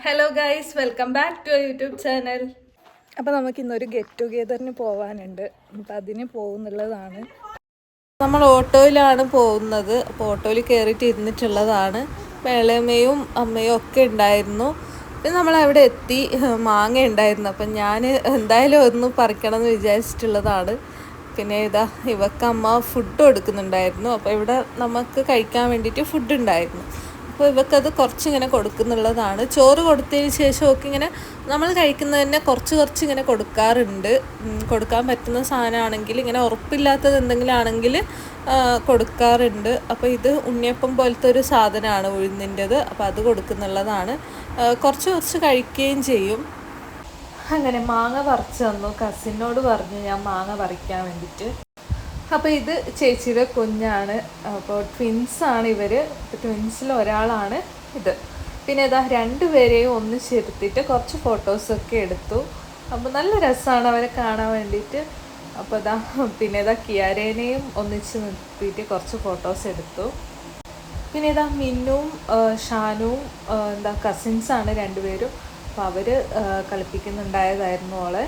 Hello guys, welcome back to YouTube channel. അപ്പോൾ നമുക്ക് ഇന്നൊരു ഗെറ്റ് ടുഗെദറിന് പോകാനുണ്ട്. അപ്പം അതിന് പോകുന്നുള്ളതാണ്. നമ്മൾ ഓട്ടോയിലാണ് പോകുന്നത്. അപ്പോൾ ഓട്ടോയിൽ കയറിയിട്ട് ഇരുന്നിട്ടുള്ളതാണ്. മേളമ്മയും അമ്മയും ഒക്കെ ഉണ്ടായിരുന്നു. പിന്നെ നമ്മളവിടെ എത്തി. മാങ്ങ ഉണ്ടായിരുന്നു. അപ്പം ഞാൻ എന്തായാലും ഒന്ന് പറിക്കണം എന്ന് വിചാരിച്ചിട്ടുള്ളതാണ്. പിന്നെ ഇവക്ക് അമ്മ ഫുഡ് കൊടുക്കുന്നുണ്ടായിരുന്നു. അപ്പോൾ ഇവിടെ നമുക്ക് കഴിക്കാൻ വേണ്ടിയിട്ട് ഫുഡ് ഉണ്ടായിരുന്നു. അപ്പോൾ ഇവക്കത് കുറച്ചിങ്ങനെ കൊടുക്കുന്നുള്ളതാണ്. ചോറ് കൊടുത്തതിന് ശേഷം ഒക്കെ ഇങ്ങനെ നമ്മൾ കഴിക്കുന്നത് തന്നെ കുറച്ച് ഇങ്ങനെ കൊടുക്കാറുണ്ട്. കൊടുക്കാൻ പറ്റുന്ന സാധനമാണെങ്കിൽ, ഇങ്ങനെ ഉറപ്പില്ലാത്തത് എന്തെങ്കിലും ആണെങ്കിൽ കൊടുക്കാറുണ്ട്. അപ്പോൾ ഇത് ഉണ്ണിയപ്പം പോലത്തെ ഒരു സാധനമാണ്, ഉഴുന്നിൻ്റെത്. അപ്പോൾ അത് കൊടുക്കുന്നുള്ളതാണ്. കുറച്ച് കഴിക്കുകയും ചെയ്യും. അങ്ങനെ മാങ്ങ പറിച്ച് തന്നു. കസിനോട് പറഞ്ഞു ഞാൻ മാങ്ങ പറിക്കാൻ വേണ്ടിയിട്ട്. അപ്പോൾ ഇത് ചേച്ചിയുടെ കുഞ്ഞാണ്. അപ്പോൾ ട്വിൻസാണ് ഇവർ. ട്വിൻസിൽ ഒരാളാണ് ഇത്. പിന്നെ രണ്ടുപേരെയും ഒന്നിച്ചിരുത്തിയിട്ട് കുറച്ച് ഫോട്ടോസൊക്കെ എടുത്തു. അപ്പോൾ നല്ല രസമാണ് അവരെ കാണാൻ വേണ്ടിയിട്ട്. അപ്പോൾ പിന്നെ കിയാരേനെയും ഒന്നിച്ച് നിർത്തിയിട്ട് കുറച്ച് ഫോട്ടോസ് എടുത്തു. പിന്നെ മിന്നുവും ഷാനുവും കസിൻസാണ് രണ്ടുപേരും. അപ്പോൾ അവർ കളിപ്പിക്കുന്നുണ്ടായതായിരുന്നു അവളെ.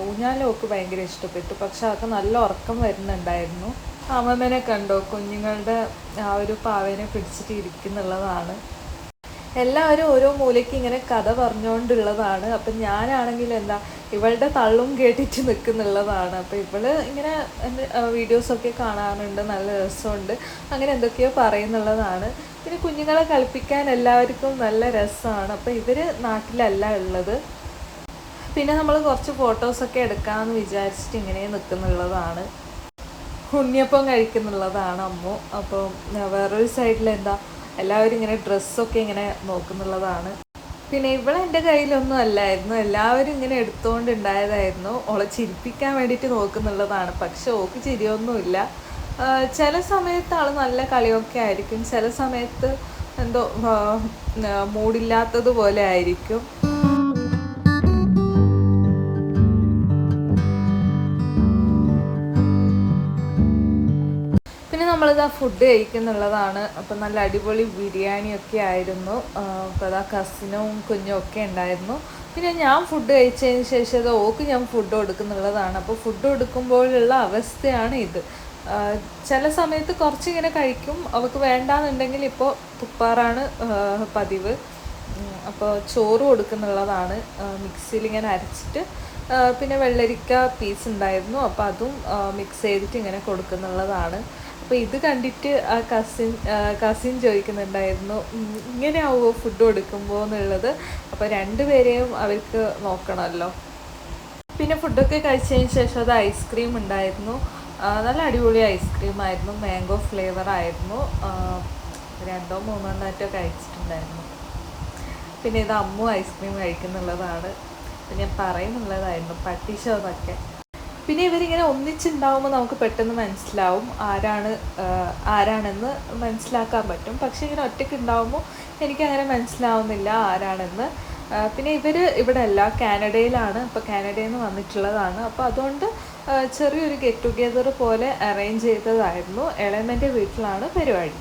ഊഞ്ഞാലൊക്കെ ഭയങ്കര ഇഷ്ടപ്പെട്ടു. പക്ഷെ അതൊക്കെ നല്ല ഉറക്കം വരുന്നുണ്ടായിരുന്നു. അമ്മമ്മനെ കണ്ടോ, കുഞ്ഞുങ്ങളുടെ ആ ഒരു പാവേനെ പിടിച്ചിട്ട് ഇരിക്കുന്നുള്ളതാണ്. എല്ലാവരും ഓരോ മൂലയ്ക്ക് ഇങ്ങനെ കഥ പറഞ്ഞുകൊണ്ടുള്ളതാണ്. അപ്പം ഞാനാണെങ്കിൽ ഇവളുടെ തള്ളും കേട്ടിട്ട് നിൽക്കുന്നുള്ളതാണ്. അപ്പോൾ ഇവള് ഇങ്ങനെ വീഡിയോസൊക്കെ കാണാറുണ്ട്, നല്ല രസമുണ്ട്, അങ്ങനെ എന്തൊക്കെയോ പറയുന്നുള്ളതാണ്. പിന്നെ കുഞ്ഞുങ്ങളെ കളിപ്പിക്കാൻ എല്ലാവർക്കും നല്ല രസമാണ്. അപ്പോൾ ഇവർ നാട്ടിലല്ല ഉള്ളത്. പിന്നെ നമ്മൾ കുറച്ച് ഫോട്ടോസൊക്കെ എടുക്കാമെന്ന് വിചാരിച്ചിട്ട് ഇങ്ങനെ നിൽക്കുന്നുള്ളതാണ്. ഉണ്ണിയപ്പം കഴിക്കുന്നുള്ളതാണ് അമ്മു. അപ്പോൾ വേറൊരു സൈഡിൽ എല്ലാവരും ഇങ്ങനെ ഡ്രസ്സൊക്കെ ഇങ്ങനെ നോക്കുന്നുള്ളതാണ്. പിന്നെ എൻ്റെ കയ്യിലൊന്നും അല്ലായിരുന്നു, എല്ലാവരും ഇങ്ങനെ എടുത്തുകൊണ്ടുണ്ടായതായിരുന്നു. ഓളെ ചിരിപ്പിക്കാൻ വേണ്ടിയിട്ട് നോക്കുന്നുള്ളതാണ്. പക്ഷെ ഓക്ക് ചിരിയൊന്നുമില്ല. ചില സമയത്ത് ആൾ നല്ല കളിയൊക്കെ ആയിരിക്കും, ചില സമയത്ത് എന്തോ മൂടില്ലാത്തതുപോലെ ആയിരിക്കും. നമ്മളിതാ ഫുഡ് കഴിക്കുന്നുള്ളതാണ്. അപ്പം നല്ല അടിപൊളി ബിരിയാണിയൊക്കെ ആയിരുന്നു. അപ്പോൾ കസിനും കുഞ്ഞും ഒക്കെ ഉണ്ടായിരുന്നു. പിന്നെ ഞാൻ ഫുഡ് കഴിച്ചതിന് ശേഷം ഓക്ക് ഞാൻ ഫുഡ് കൊടുക്കുന്നുള്ളതാണ്. അപ്പോൾ ഫുഡ് കൊടുക്കുമ്പോഴുള്ള അവസ്ഥയാണ് ഇത്. ചില സമയത്ത് കുറച്ചിങ്ങനെ കഴിക്കും, അവൾക്ക് വേണ്ടാന്നുണ്ടെങ്കിൽ ഇപ്പോൾ തുപ്പാറാണ് പതിവ്. അപ്പോൾ ചോറ് കൊടുക്കുന്നുള്ളതാണ്. മിക്സിയിൽ ഇങ്ങനെ അരച്ചിട്ട് പിന്നെ വെള്ളരിക്ക പീസ് ഉണ്ടായിരുന്നു. അപ്പോൾ അതും മിക്സ് ചെയ്തിട്ട് ഇങ്ങനെ കൊടുക്കുന്നുള്ളതാണ്. അപ്പോൾ ഇത് കണ്ടിട്ട് ആ കസിൻ ചോദിക്കുന്നുണ്ടായിരുന്നു, ഇങ്ങനെ ആവുമോ ഫുഡ് കൊടുക്കുമ്പോൾ എന്നുള്ളത്. അപ്പോൾ രണ്ടുപേരെയും അവർക്ക് നോക്കണമല്ലോ. പിന്നെ ഫുഡൊക്കെ കഴിച്ചതിന് ശേഷം അത് ഐസ്ക്രീം ഉണ്ടായിരുന്നു. നല്ല അടിപൊളി ഐസ്ക്രീം ആയിരുന്നു, മാംഗോ ഫ്ലേവർ ആയിരുന്നു. 2-3 എണ്ണമൊക്കെ കഴിച്ചിട്ടുണ്ടായിരുന്നു. പിന്നെ അമ്മു ഐസ്ക്രീം കഴിക്കുന്നുള്ളതാണ്. ഞാൻ പറയുന്നുള്ളതായിരുന്നു പട്ടിഷോ എന്നൊക്കെ. പിന്നെ ഇവരിങ്ങനെ ഒന്നിച്ചുണ്ടാവുമ്പോൾ നമുക്ക് പെട്ടെന്ന് മനസ്സിലാവും ആരാണെന്ന് മനസ്സിലാക്കാൻ പറ്റും. പക്ഷെ ഇങ്ങനെ ഒറ്റയ്ക്ക് ഉണ്ടാവുമ്പോൾ എനിക്കങ്ങനെ മനസ്സിലാവുന്നില്ല ആരാണെന്ന്. പിന്നെ ഇവിടെ അല്ല, കാനഡയിലാണ്. അപ്പോൾ കാനഡയിൽ നിന്ന് വന്നിട്ടുള്ളതാണ്. അപ്പോൾ അതുകൊണ്ട് ചെറിയൊരു ഗെറ്റ് ടുഗെദർ പോലെ അറേഞ്ച് ചെയ്തതായിരുന്നു. എളമൻ്റെ വീട്ടിലാണ് പരിപാടി.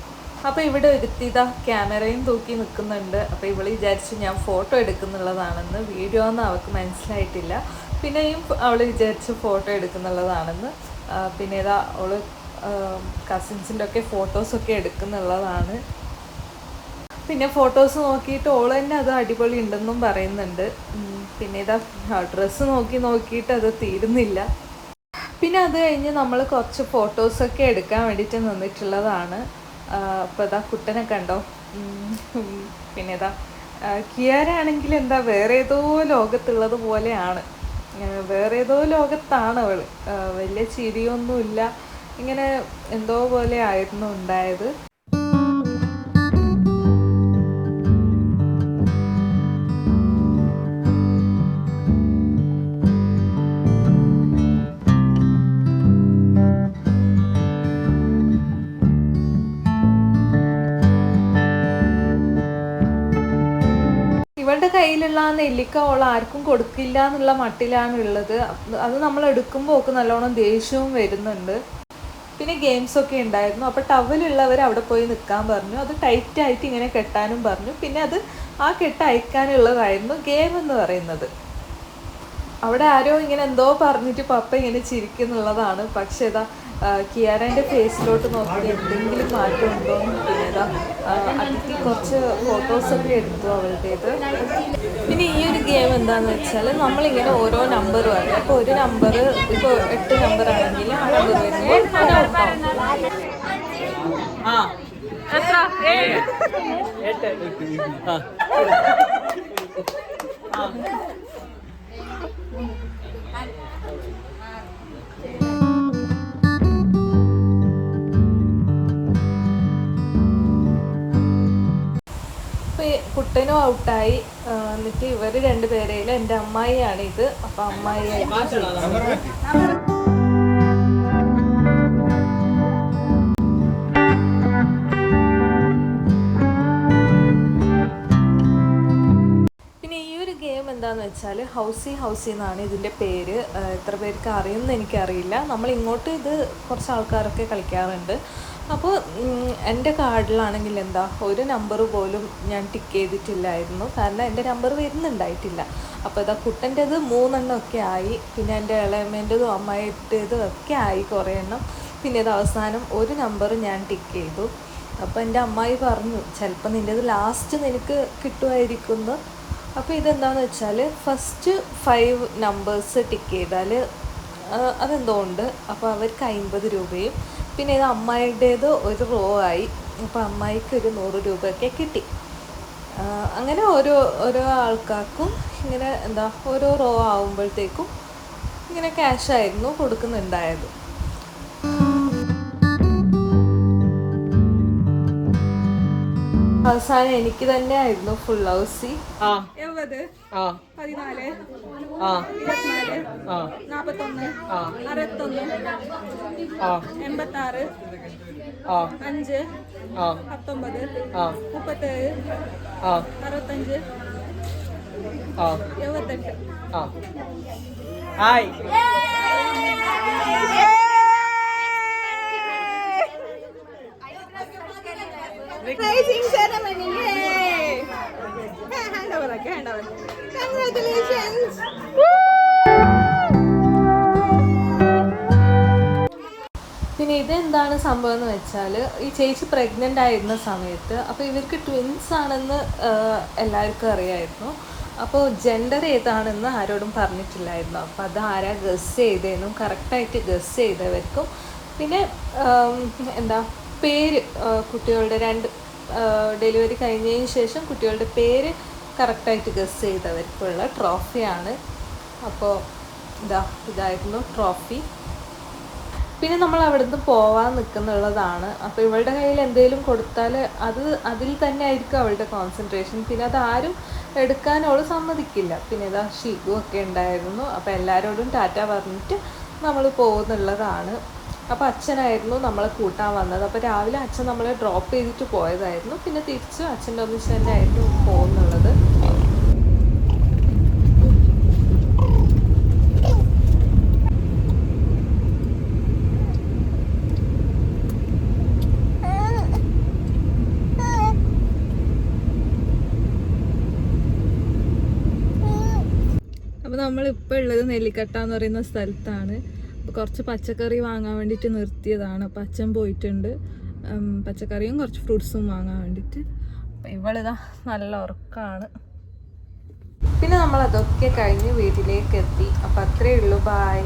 അപ്പോൾ ഇവിടെ ക്യാമറയും തൂക്കി നിൽക്കുന്നുണ്ട്. അപ്പോൾ ഇവൾ വിചാരിച്ച് ഞാൻ ഫോട്ടോ എടുക്കുന്നുള്ളതാണെന്ന്. വീഡിയോ ഒന്നും അവൾക്ക് മനസ്സിലായിട്ടില്ല. പിന്നെയും അവൾ വിചാരിച്ച് ഫോട്ടോ എടുക്കുന്നുള്ളതാണെന്ന്. പിന്നെ അവൾ കസിൻസിൻ്റെ ഒക്കെ ഫോട്ടോസൊക്കെ എടുക്കുന്നുള്ളതാണ്. പിന്നെ ഫോട്ടോസ് നോക്കിയിട്ട് ഓൾ തന്നെ അത് അടിപൊളി ഉണ്ടെന്നും പറയുന്നുണ്ട്. പിന്നെ ഡ്രസ്സ് നോക്കിയിട്ട് അത് തീരുന്നില്ല. പിന്നെ അത് കഴിഞ്ഞ് നമ്മൾ കുറച്ച് ഫോട്ടോസൊക്കെ എടുക്കാൻ വേണ്ടിയിട്ട് നിന്നിട്ടുള്ളതാണ്. അപ്പോൾ കുട്ടനെ കണ്ടോ. പിന്നെ കിയാരാണെങ്കിൽ വേറെ ഏതോ ലോകത്തുള്ളത് പോലെയാണ്. വേറെ ഏതോ ലോകത്താണ് അവൾ. വലിയ ചിരിയൊന്നുമില്ല, ഇങ്ങനെ എന്തോ പോലെ ആയിരുന്നു ഉണ്ടായത്. ഇവളുടെ കയ്യിലുള്ള ആ നെല്ലിക്ക അവൾ ആർക്കും കൊടുക്കില്ല എന്നുള്ള മട്ടിലാണ് ഉള്ളത്. അത് നമ്മൾ എടുക്കുമ്പോൾ ഒക്കെ നല്ലോണം ദേഷ്യവും വരുന്നുണ്ട്. പിന്നെ ഗെയിംസൊക്കെ ഉണ്ടായിരുന്നു. അപ്പോൾ ടവലുള്ളവർ അവിടെ പോയി നിൽക്കാൻ പറഞ്ഞു. അത് ടൈറ്റായിട്ട് ഇങ്ങനെ കെട്ടാനും പറഞ്ഞു. പിന്നെ അത് ആ കെട്ട് അയക്കാനുള്ളതായിരുന്നു ഗെയിം എന്ന് പറയുന്നത്. അവിടെ ആരോ ഇങ്ങനെ എന്തോ പറഞ്ഞിട്ട് പപ്പ ഇങ്ങനെ ചിരിക്കുന്നുള്ളതാണ്. പക്ഷേ ഇതാ കിയാരേൻ്റെ ഫേസിലോട്ട് നോക്കി എന്തെങ്കിലും മാറ്റം ഉണ്ടോ എന്ന്. പിന്നെ ഇതാ അതിക്ക് കുറച്ച് ഫോട്ടോസൊക്കെ എടുത്തു അവളുടേത്. പിന്നെ ഈ ഒരു ഗെയിം എന്താണെന്ന് വെച്ചാൽ നമ്മളിങ്ങനെ ഓരോ നമ്പർ പറയും. അപ്പോൾ ഒരു നമ്പർ ഇപ്പോൾ 8 നമ്പർ ആണെങ്കിൽ ആ നമ്പർ കുട്ടനും ഔട്ടായി. എന്നിട്ട് ഇവർ രണ്ടുപേരേലും എൻ്റെ അമ്മായിയാണ് ഇത്. അപ്പം അമ്മായി എന്താണെന്ന് വെച്ചാൽ ഹൗസി എന്നാണ് ഇതിൻ്റെ പേര്. എത്ര പേർക്ക് അറിയുമെന്ന് എനിക്കറിയില്ല. നമ്മളിങ്ങോട്ട് ഇത് കുറച്ച് ആൾക്കാരൊക്കെ കളിക്കാറുണ്ട്. അപ്പോൾ എൻ്റെ കാർഡിലാണെങ്കിൽ എന്താ ഒരു നമ്പർ പോലും ഞാൻ ടിക്ക് ചെയ്തിട്ടില്ലായിരുന്നു. കാരണം എൻ്റെ നമ്പർ വരുന്നുണ്ടായിട്ടില്ല. അപ്പോൾ ഇതാ കുട്ടൻ്റേത് 3 എണ്ണമൊക്കെ ആയി. പിന്നെ എൻ്റെ ഇളയമ്മേൻ്റെതും അമ്മായിട്ടേതും ഒക്കെ ആയി കുറേ എണ്ണം. പിന്നെ ഇത് അവസാനം ഒരു നമ്പർ ഞാൻ ടിക്ക് ചെയ്തു. അപ്പോൾ എൻ്റെ അമ്മായി പറഞ്ഞു ചിലപ്പോൾ നിൻ്റേത് ലാസ്റ്റ് നിനക്ക് കിട്ടുമായിരിക്കുമെന്ന്. അപ്പോൾ ഇതെന്താണെന്ന് വെച്ചാൽ ഫസ്റ്റ് 5 നമ്പേഴ്സ് ടിക്ക് ചെയ്താൽ അതെന്തോ ഉണ്ട്. അപ്പോൾ അവർക്ക് 50 രൂപയും പിന്നെ ഇത് അമ്മായിയുടേത് ഒരു റോ ആയി. അപ്പോൾ അമ്മായിക്ക് ഒരു 100 രൂപയൊക്കെ കിട്ടി. അങ്ങനെ ഓരോ ആൾക്കാർക്കും ഇങ്ങനെ ഓരോ റോ ആവുമ്പോഴത്തേക്കും ഇങ്ങനെ ക്യാഷായിരുന്നു കൊടുക്കുന്നുണ്ടായത്. അവസാനം എനിക്ക് തന്നെ ആയിരുന്നു full ഹൗസി. 70, 14, 24, 41, 61, 86, 5, 19, 37, 65, 78. Raising ceremony, yay! Hand over. Congratulations! പിന്നെ ഇതെന്താണ് സംഭവം എന്ന് വെച്ചാൽ ഈ ചേച്ചി പ്രഗ്നൻ്റ് ആയിരുന്ന സമയത്ത് അപ്പോൾ ഇവർക്ക് ട്വിൻസ് ആണെന്ന് എല്ലാവർക്കും അറിയായിരുന്നു. അപ്പോൾ ജെൻഡർ ഏതാണെന്ന് ആരോടും പറഞ്ഞിട്ടില്ലായിരുന്നു. അപ്പോൾ അത് ആരാ ഗസ് ചെയ്തതെന്നും കറക്റ്റായിട്ട് ഗസ് ചെയ്തവർക്കും പിന്നെ പേര് കുട്ടികളുടെ 2 ഡെലിവറി കഴിഞ്ഞതിന് ശേഷം കുട്ടികളുടെ പേര് കറക്റ്റായിട്ട് ഗസ് ചെയ്തവർക്കുള്ള ട്രോഫിയാണ്. അപ്പോൾ ഇതായിരുന്നു ട്രോഫി. പിന്നെ നമ്മൾ അവിടുന്ന് പോവാൻ നിൽക്കുന്നുള്ളതാണ്. അപ്പോൾ ഇവളുടെ കയ്യിൽ എന്തെങ്കിലും കൊടുത്താൽ അതിൽ തന്നെ ആയിരിക്കും അവളുടെ കോൺസെൻട്രേഷൻ. പിന്നെ അതാരും എടുക്കാനോട് സമ്മതിക്കില്ല. പിന്നെ ഷിഗു ഒക്കെ ഉണ്ടായിരുന്നു. അപ്പോൾ എല്ലാവരോടും ടാറ്റ പറഞ്ഞിട്ട് നമ്മൾ പോകുന്നുള്ളതാണ്. അപ്പോൾ അച്ഛനായിരുന്നു നമ്മളെ കൂട്ടാൻ വന്നത്. അപ്പോൾ രാവിലെ അച്ഛൻ നമ്മളെ ഡ്രോപ്പ് ചെയ്തിട്ട് പോയതായിരുന്നു. പിന്നെ തിരിച്ച് അച്ഛൻ്റെ ഒന്നിച്ച് തന്നെ ആയിരുന്നു പോകുന്നുള്ളത്. അപ്പോൾ നമ്മളിപ്പോൾ ഉള്ളത് നെല്ലിക്കട്ട എന്ന് പറയുന്ന സ്ഥലത്താണ്. കുറച്ച് പച്ചക്കറി വാങ്ങാൻ വേണ്ടിയിട്ട് നിർത്തിയതാണ്. അപ്പോൾ അച്ഛൻ പോയിട്ടുണ്ട് പച്ചക്കറിയും കുറച്ച് ഫ്രൂട്ട്സും വാങ്ങാൻ വേണ്ടിയിട്ട്. അപ്പോൾ ഇവളിതാ നല്ല ഉറക്കമാണ്. പിന്നെ നമ്മളതൊക്കെ കഴിഞ്ഞ് വീട്ടിലേക്ക് എത്തി. അപ്പോൾ അത്രയേ ഉള്ളൂ. ബായ്.